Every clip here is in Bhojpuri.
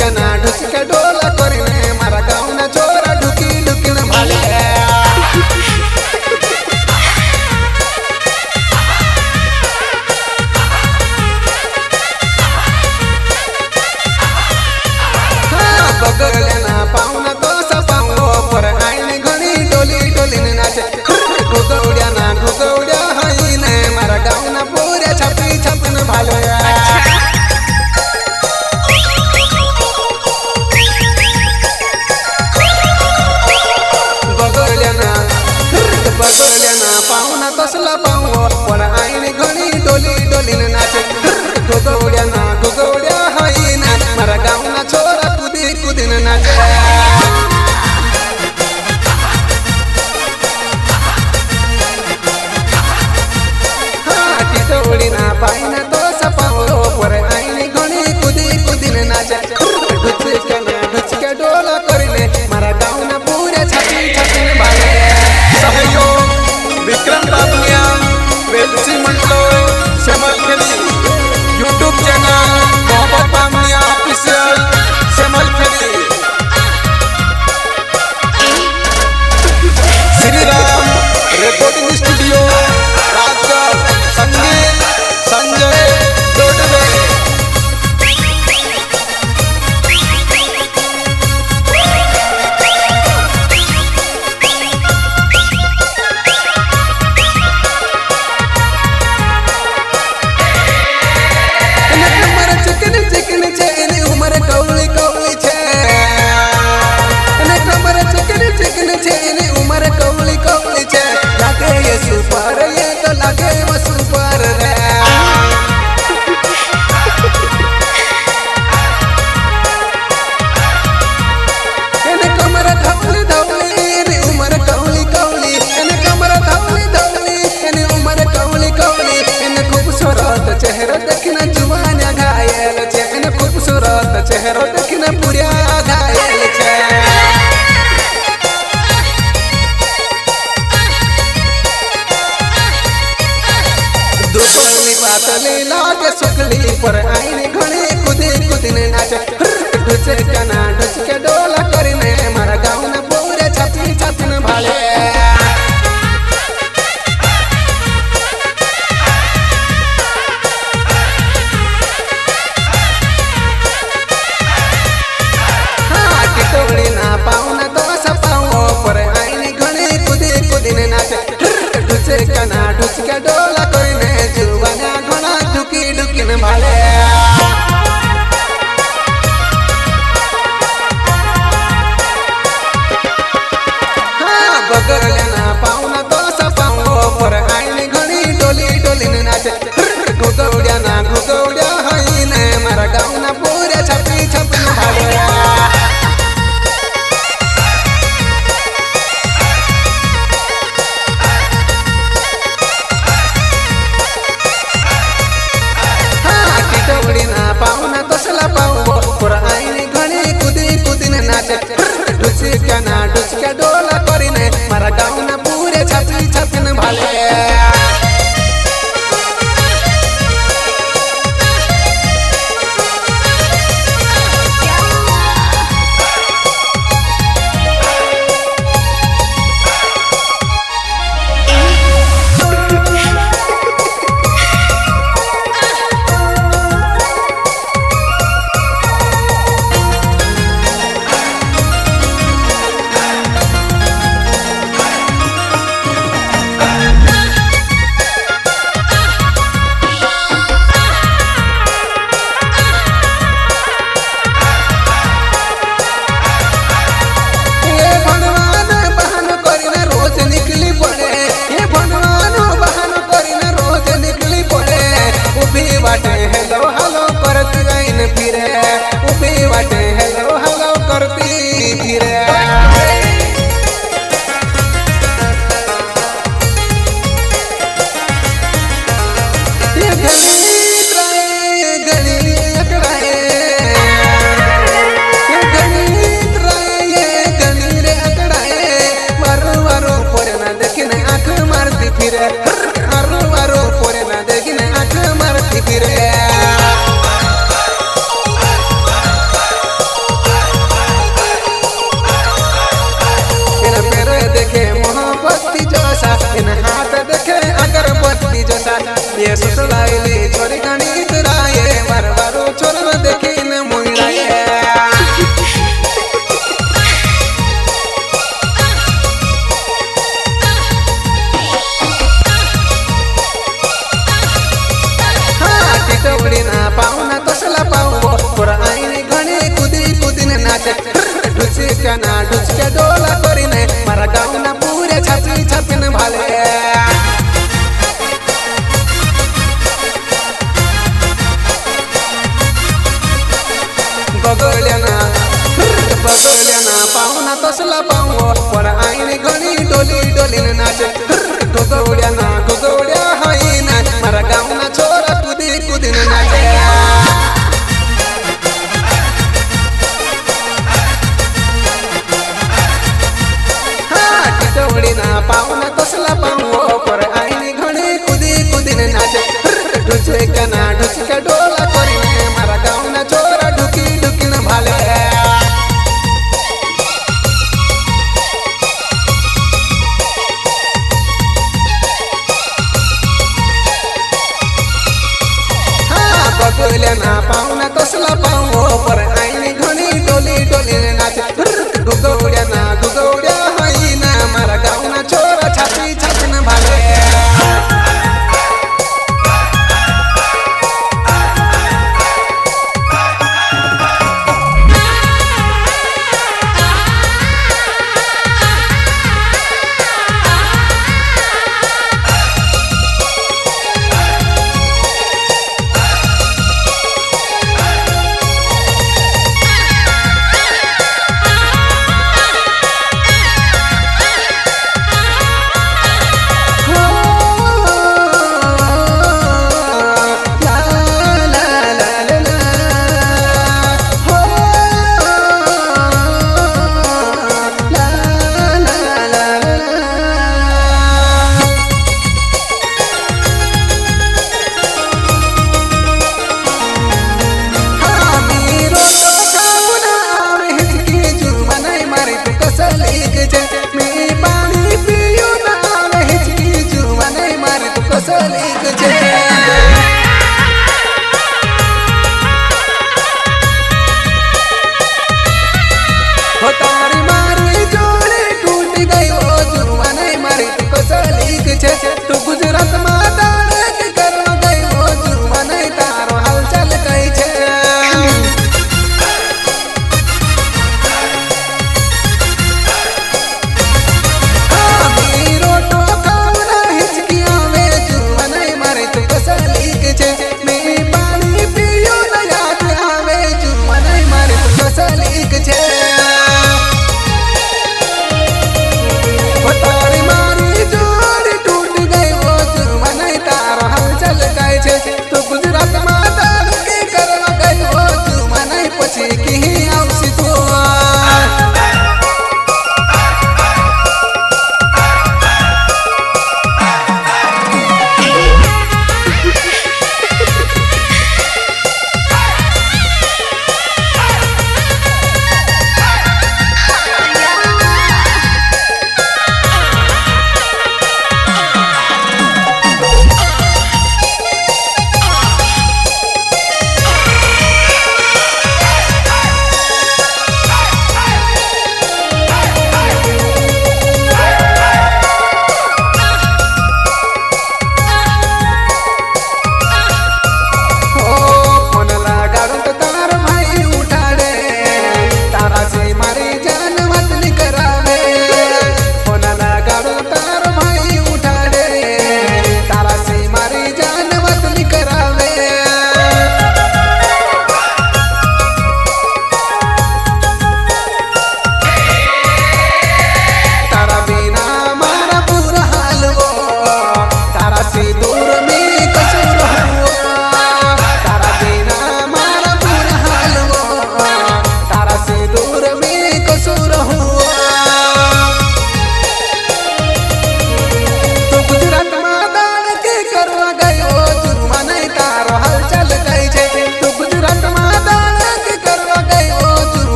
कना ढुस के डोला करने मारा गाँव ना छोरा ढुकी ढुकी न भाले बगल ना पाऊना तो सपाऊं पर आईने घणी डोली डोली ने नाचे घुगौड़िया ना घुगौड़िया हई ने मारा गाँव ना पूरे छपी छपन भालो बगल ना पाऊना तसला पाऊं पर आईने घणी डोली डोली ने नाचे घुगौड़िया ना घुगौड़िया हई ने मारा गाँव ना छोरा कुदी न नाचे टिटोड़ी ना पाई ना तो सपाओ पर आईने घणी कुदी न नाचे ढुच के डोला करने मारा गाँव ना पूरे छपी छपी बाले सहयोग विक्रम बाबुनिया वेलसी मंडलो श्यामल खेली यूट्यूब चैनल मोहब्बत बाबुनिया ऑफिशियल श्यामल खेली श्री राम रिकॉर्डिंग स्टूडियो राजगढ़ संगीत संजय डोडवे सुपर ये तो लगे वो सुपर रे एने कमर धवली धवली एने उमर कौली कौली एने कमर धवली धवली एने उमर कौली कौली एने खूबसूरत चेहरा देखना जुबान घायल छे एने खूबसूरत चेहरा देखना पूरा घायल छे पातली लागे सुखली पर आईने घणी कुदी ने नाचे ढुच कना ढुच के डोला करने मारा गाँव ना पूरे छपी छपन भाले टिटोड़ी ना पाऊं ना तो सपाऊं पर आईने घणी कुदी ने नाचे ढुच कना ढुच के डोला करने जुबाना घना ढुकी ढुकी न भाले बगल ना पाऊं ना तो सपाऊं पर आईने घणी डोली डोली ने नाचे घुगौड़िया ना घुगौड़िया हई ने मारा गाँव ना पूरे छपी छपन भाले पाऊना तसला पाऊं पर आईने घणी कुदी ने नाचे ढुच के डोला करने मारा गाँव ना पूरे छपी छपन भाले इन हाथ देखे अगरबत्ती जैसा ये सुसलाइली छोरी गणित राये बार बारो छोर देखी न मुइराये ना पाहुना कसला पाहू पर आईने घणे कुदी कुदीन नाचे ढुचक्या ना ढुचक्या डोला करीने मारा गावना पुरे छापी छापीन भाले बगल्याना पाहुना कसला पाहू पर आईने घणी डोली डोलीन नाचे डोगवड्या हाईना मारा गावना छोरा कुदी कुदीन नाचे ना पाहुना कसला पाहू पर आईने घणे कुदी कुदीन नाचे ढुचक्या ना ढुचक्या डोला करीने मारा गावना छोरा ढुकी ढुकीन भाले बगल्याना पाहुना कसला पाहू पर आईने घणी डोली डोली नाचे डुगवड्या हाईना मारा गावना छोरा छापी छापीन भाले तू गुजरात माता करवा गई हो जुर्मा नहीं तारो हलचल कई छे रोटो खावना हिचकिया में जुर्मा नहीं मारे तू कसलीक छे मैं पानी पियो न याद आवे जुर्मा नहीं मारे तू कसलीक छे तो गुजरात माता के करवा गई हो तू मनाई पछी की आवसी तो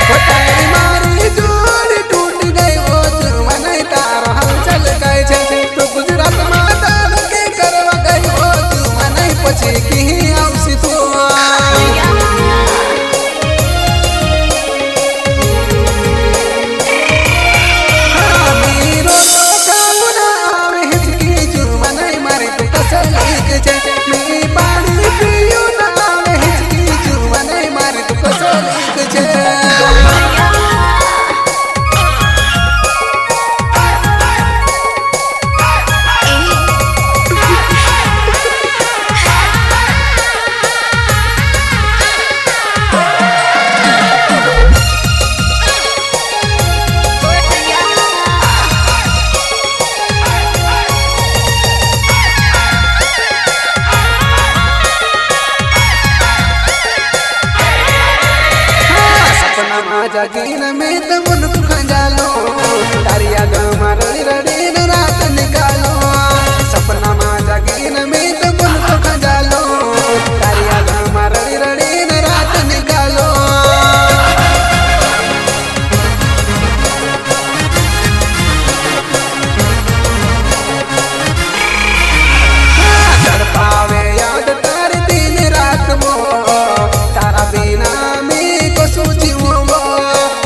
तारी मारी जोड़ी टूट गई वो जुआ नहीं तारो हलचल गए छे तो गुजरात माता के करवा गई वो जुआ नहीं पछे की आवसी तो जागीन में तो मन खंजालो तारिया गमा रड़ी रड़ी रात निकालो सपना में जागीन में तो मन खंजालो तारिया गमा रड़ी रड़ी रात निकालो तड़पावे याद तारे दिन रात मो तारा बिना में को सोची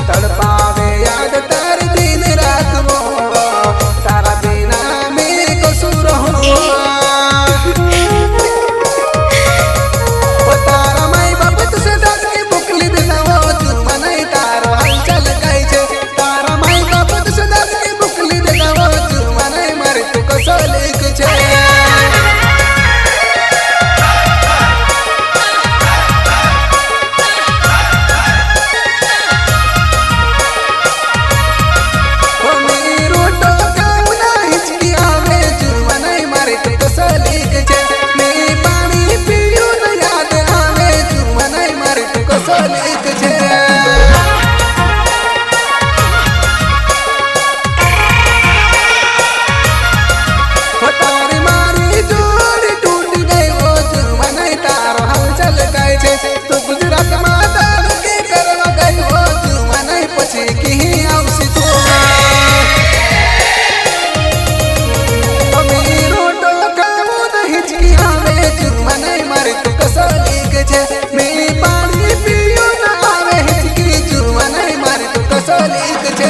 तड़पावे याद तार दिन रात वो तारा बिना में कसूर हो तारा माई बाप तुझे दस के बुकली देना वो जुआ नहीं तारो हलचल गई छे तारा माई बाप तुझे दस के बुकली देना वो जुआ नहीं मारे तू कसो लिख छे तो गुजरात माता के करवा गई वो जुआ नहीं पछे की आवसी तो अमीरो टोका वो नहीं हिचकी आवे जुआ नहीं मारे तो कसो लिख छे मैं पानी पियो ना आवे हिचकी जुआ नहीं मारे तो कसो लिख छे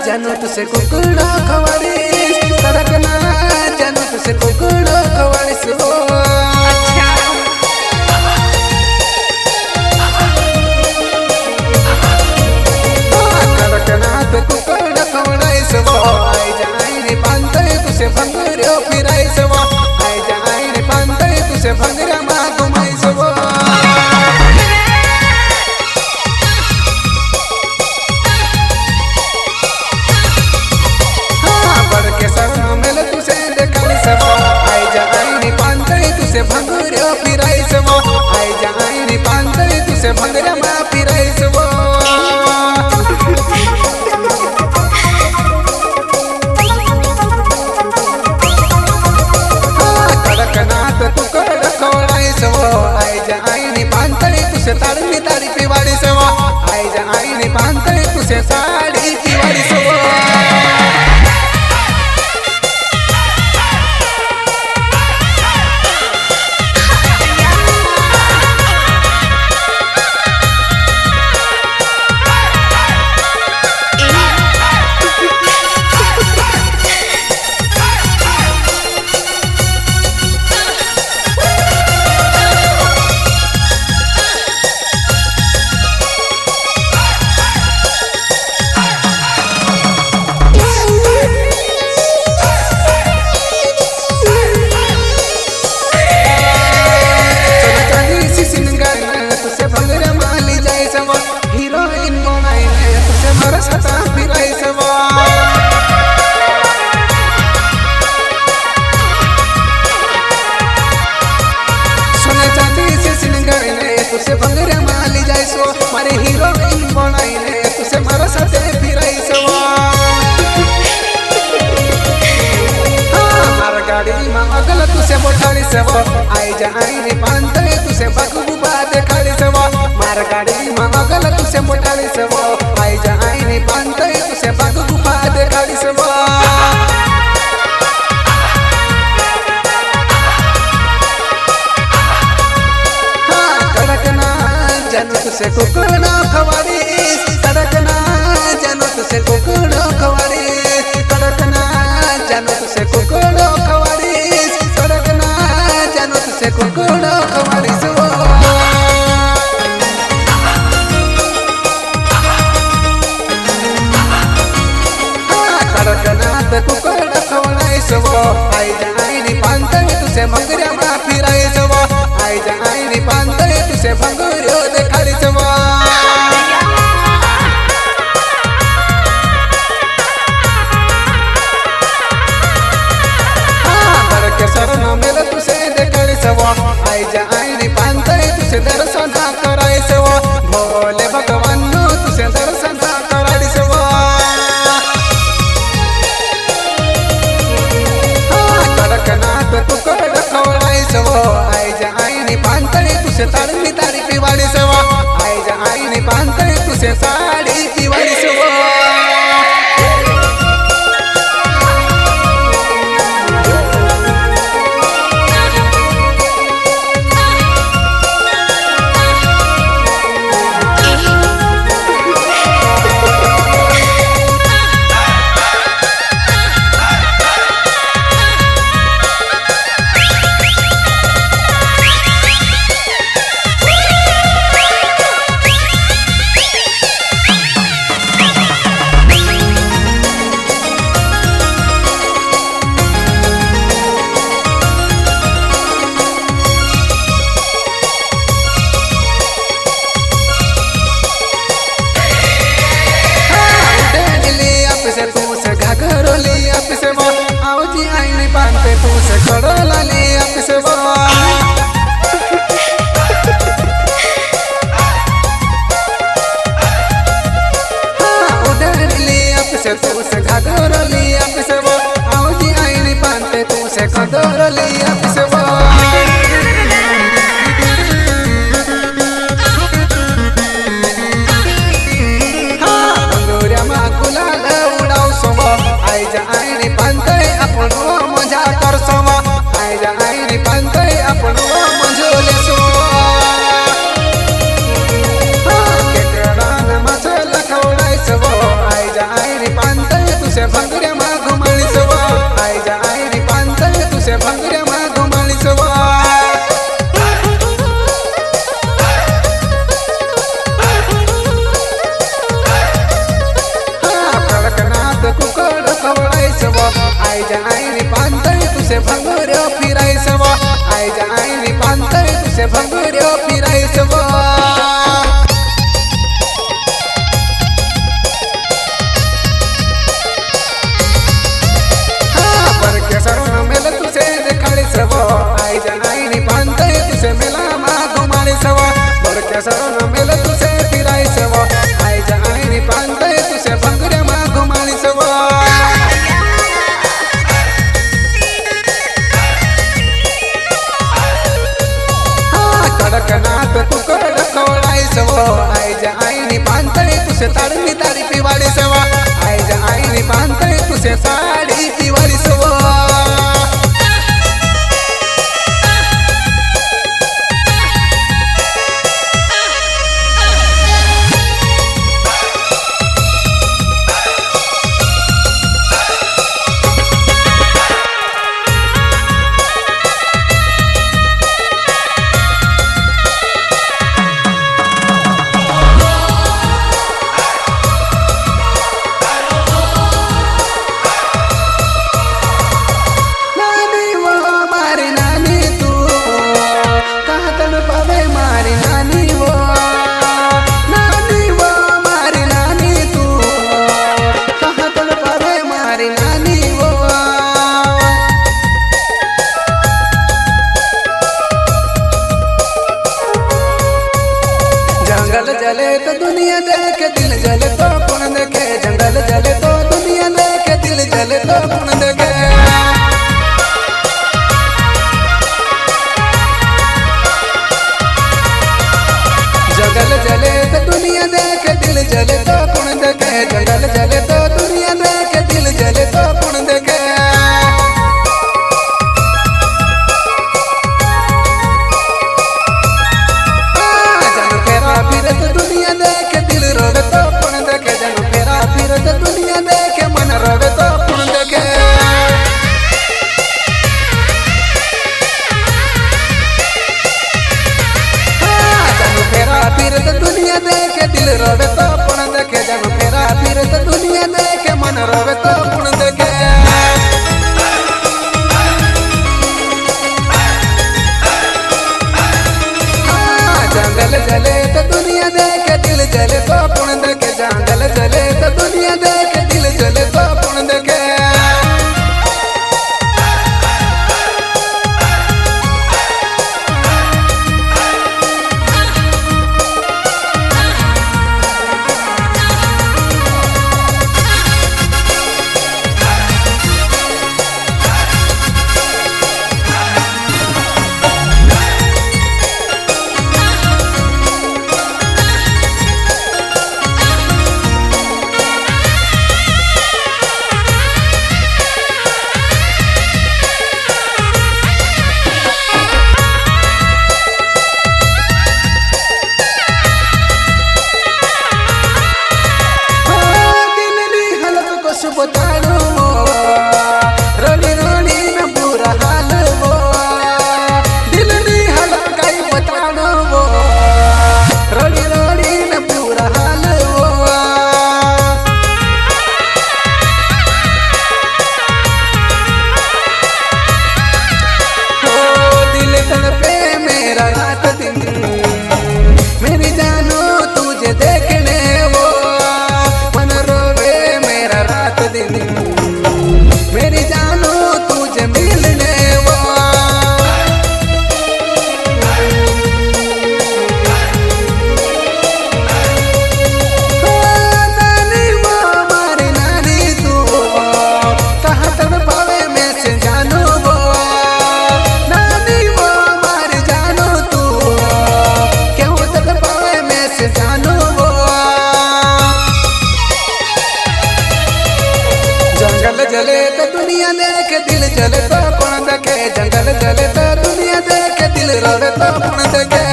जानू तुसे कुकड़ो खवाड़ीस तड़कना जानू तुसे कुकड़ो खवाड़ीस हो तड़कना तो कुकड़ो खवाड़ीस हो आई जाई रे पांते तुसे भंगरो फिराईस हो आई जाई रे पांते तुसे भंगरा मा घुमाईस हो भंगरो फिराईस वो आई जाई रे पांते तुसे भंगरा मा फिराईस वो तड़कना तो तू कर खवड़ाईस वो आई जाई रे पांते तुसे ताड़ी ताड़ी पिवाड़ीस वो आई जाई रे पांते तुसे साड़ी पिवाड़ीस वो मारा सता फिरायसवा सोना चांदी से सिंगारले तुसे भंगऱ्या माली जायसो मारे हिरोईन बनाईले तुसे मारा साथे फिरायसवा मारा गाडी मा अगल तुसे मोठाली सेव आई जा आईने पांतळे तुसे बघबुबा देखाडी सेव मारा गाडी मा अगल तुसे मोठाली सेव आई जा आईने पांतळे तुसे बघबुबा देखाडी सेव कडकना जनो तुसे कोकणा खवाडीस कडकना जनो तुसे कोकणा खवाडीस कडकना जनो तुसे कोकणा खवाडीस कडकना जनो तुसे कोकणा खवाडीस कडकनात कोकणा खवाडीस आई जा आईने पांतळे तुसे मगऱ्या मा फिरायस आई जा आईने पांतळे तुसे भंगुऱ्यो देखाडीस शरण मेल तुसे देखाडीस आई जा आईने पांतळे तुसे दर्शन करायस भोले भगवान तुसे दर्शन कराडीस कडकनाथ तुकड खवळायस आई जा आईने पांतळे तुसे तारमी तारी पिवाडीस आई जा आईने पांतळे तुसे साडी पिवाडीस घाघरोली अपिसे आवजी आईने पांते तुसे कडलाली अपिसे उडरली अपिसे तुसे घाघरोली अपिसे आवजी आईने पांते तुसे कडलाली अपिसे आई जा आईने पांतळे आपण मजा करसो आई जा आईने पांतळे आपण मंजोलेसो केकडान मसल खवडायस आई जा आईने पांतळे तुसे भंगऱ्या मा घुमाळीस आई जा आईने पांतळे तुसे भंगऱ्या मा घुमाळीस कुकड खवळायस आई जा आईने पांतळे तुसे भंगऱ्यो फिरायस आई जा आईने पांतळे तुसे भंगऱ्यो फिरायस परके शरण मेल तुसे देखाडीस आई जा आईने पांतळे तुसे मेला मा घुमाळीस परके शरण मेल तुसे फिरायस आई जा आईने पांतळे तुसे भंगऱ्या मा घुमाळीस कडकनाथ तुकड खवळायस आई जा आईने पांतळे तुसे तारमी तारी पिवाडीस आई जा आईने पांतळे तुसे साडी पिवाडीस जंगल जले तो दुनिया देखे, दिल जले तो कौन देखे। जंगल जले तो दुनिया देखे, दिल जले तो कौन देखे। जंगल जले तो दुनिया देखे, दिल जले तो कौन देखे। दुनिया देखे दिल रोवे तो कौन देखे। जन फेरा फिरत दुनिया देखे, मन रोवे तो कौन देखे। जन फेरा फिरत दुनिया देखे, दिल रोवे तो कौन देखे। जन फेरा फिरत दुनिया देखे, मन रोवे तो कौन देखे। जंगल जले तो दुनिया देखे, दिल जले तो कौन देखे। जंगल जले तो दुनिया देखे, दिल जले तो कौन देखे। बतानो रोनी रोनी में बुरा हाल वो, दिल नी हालत काई बतानो वो। रोनी रोनी में बुरा हाल वो। ओ दिल तड़पे मेरा रात दिन, मेरी जानो तुझे देखने वो। मन रोवे मेरा रात दिन, मेरी जानो तुझे मिलने वो। नानी वो हमारी नानी तू, कहाँ तड़पावे मैं से जानो वो। नानी वो हमारी जानो तू, क्यों तड़पावे मैं से जानो वो। जंगल जले तो दुनिया देखे, दिल जले तो कौन देखे। जंगल जले तो दुनिया देखे, दिल रोवे तो कौन देखे।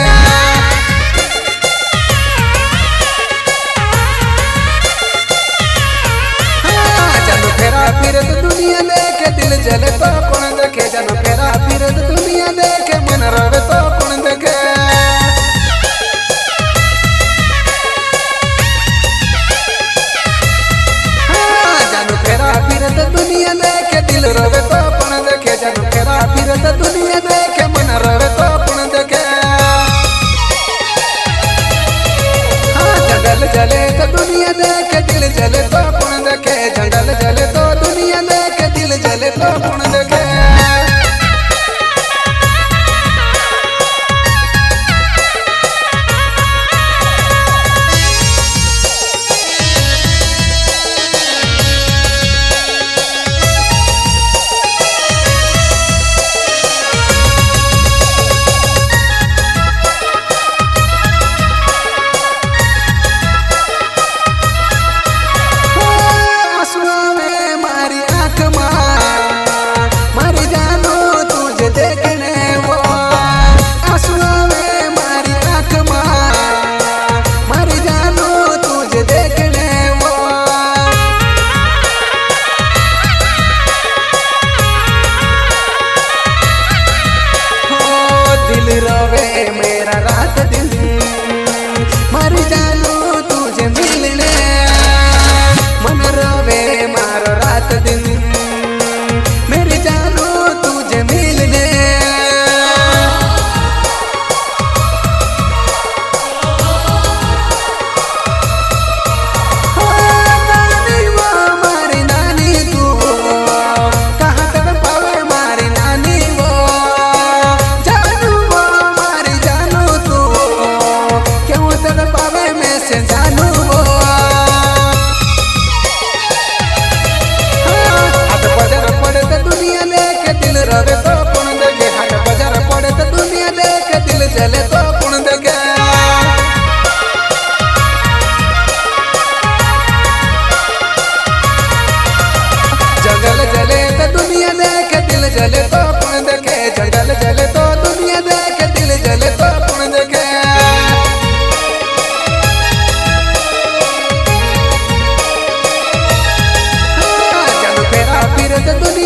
जन फेरा फिरत दुनिया देखे, दिल जले तो कौन देखे। जन फेरा फिरत दुनिया देखे, मन रोवे तो कौन देखे। फिरत दुनिया देखे, दिल रोवे तो कौन देखे। जन फेरा फिरत दुनिया देखे, मन रोवे तो कौन देखे। जंगल जले तो दुनिया देखे, दिल जले तो कौन देखे। जंगल जले तो दुनिया देखे, दिल जले तो कौन देखे।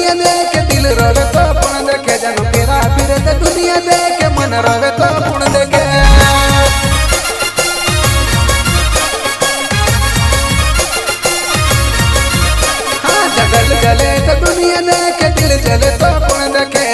दुनिया देख दिल रवे तो पुण देखे जन फेरा फिरे तो दुनिया देख मन रवे तो पुण देखे हाँ जगल जले तो दुनिया देखे दिल जले तो पुण देखे